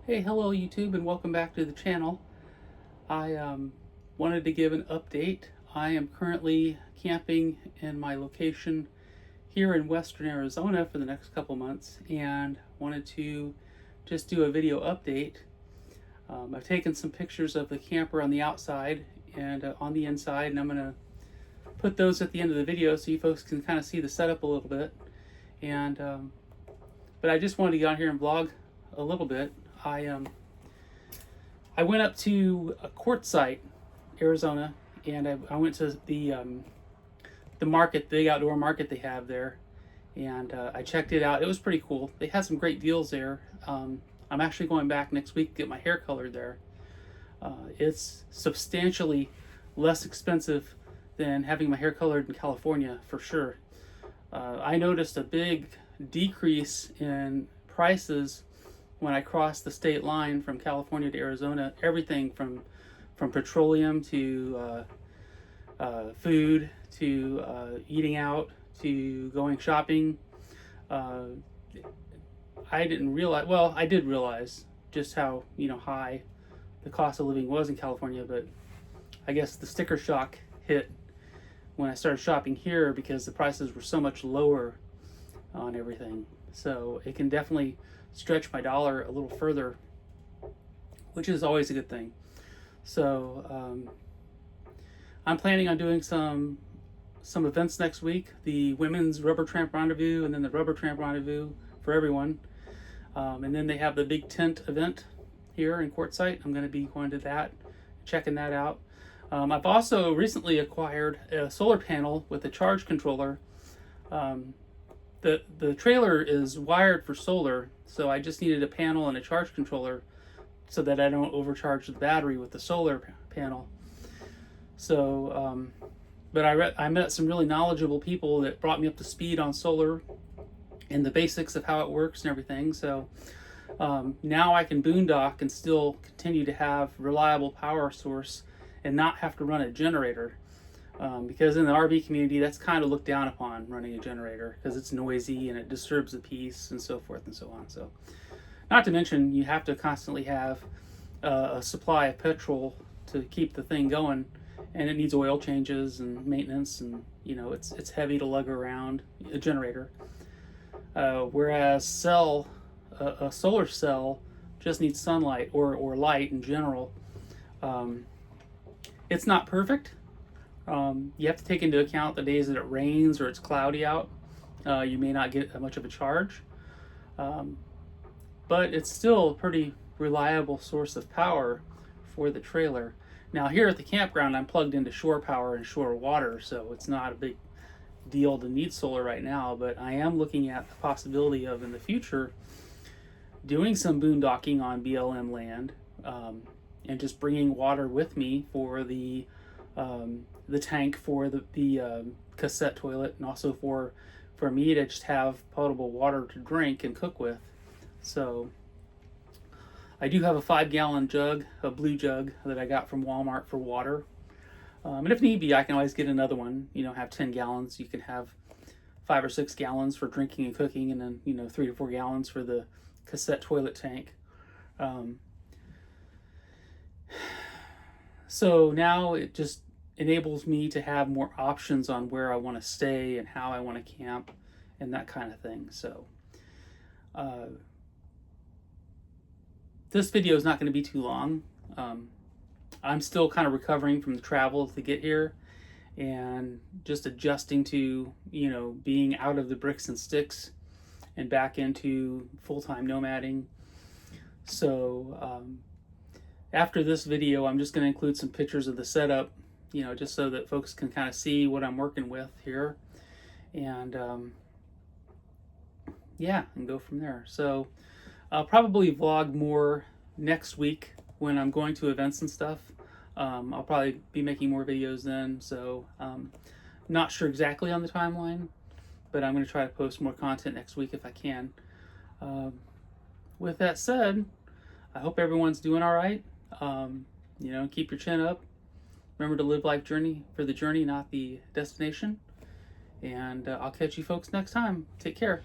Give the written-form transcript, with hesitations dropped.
Hey, hello YouTube, and welcome back to the channel. I wanted to give an update. I am currently camping in my location here in western Arizona for the next couple months, and wanted to just do a video update. I've taken some pictures of the camper on the outside and on the inside, and I'm going to put those at the end of the video so you folks can kind of see the setup a little bit. And but I just wanted to get on here and vlog a little bit. I went up to Quartzsite, Arizona, and I went to the market, the big outdoor market they have there, and I checked it out. It was pretty cool. They had some great deals there. I'm actually going back next week to get my hair colored there. It's substantially less expensive than having my hair colored in California, for sure. I noticed a big decrease in prices when I crossed the state line from California to Arizona. Everything from petroleum to food to eating out to going shopping. I didn't realize, well, I did realize just how high the cost of living was in California, but I guess the sticker shock hit when I started shopping here because the prices were so much lower on everything. So it can definitely stretch my dollar a little further, which is always a good thing. So I'm planning on doing some events next week: the women's rubber tramp rendezvous, and then the rubber tramp rendezvous for everyone. And then they have the big tent event here in Quartzsite. I'm going to be going to that, checking that out. I've also recently acquired a solar panel with a charge controller. The trailer is wired for solar, so I just needed a panel and a charge controller so that I don't overcharge the battery with the solar panel. So, but I met some really knowledgeable people that brought me up to speed on solar and the basics of how it works and everything. So now I can boondock and still continue to have reliable power source and not have to run a generator. Because in the RV community, that's kind of looked down upon, running a generator, because it's noisy and it disturbs the peace and so forth and so on. So, not to mention, you have to constantly have a supply of petrol to keep the thing going, and it needs oil changes and maintenance, and it's heavy to lug around a generator. Whereas a solar cell just needs sunlight or light in general. It's not perfect. You have to take into account the days that it rains or it's cloudy out. You may not get much of a charge, but it's still a pretty reliable source of power for the trailer. Now here at the campground, I'm plugged into shore power and shore water, so it's not a big deal to need solar right now, but I am looking at the possibility of, in the future, doing some boondocking on BLM land, and just bringing water with me for the tank for the cassette toilet, and also for me to just have potable water to drink and cook with. So I do have a 5-gallon jug, a blue jug that I got from Walmart for water. And if need be, I can always get another one, have 10 gallons. You can have 5 or 6 gallons for drinking and cooking, and then 3 to 4 gallons for the cassette toilet tank. So now it just enables me to have more options on where I want to stay and how I want to camp and that kind of thing. So this video is not going to be too long. I'm still kind of recovering from the travel to get here and just adjusting to being out of the bricks and sticks and back into full-time nomading. So after this video, I'm just going to include some pictures of the setup, just so that folks can kind of see what I'm working with here, and yeah, and go from there. So I'll probably vlog more next week when I'm going to events and stuff. I'll probably be making more videos then, so not sure exactly on the timeline, but I'm going to try to post more content next week if I can. With that said, I hope everyone's doing all right. Keep your chin up. Remember to live life for the journey, not the destination. And I'll catch you folks next time. Take care.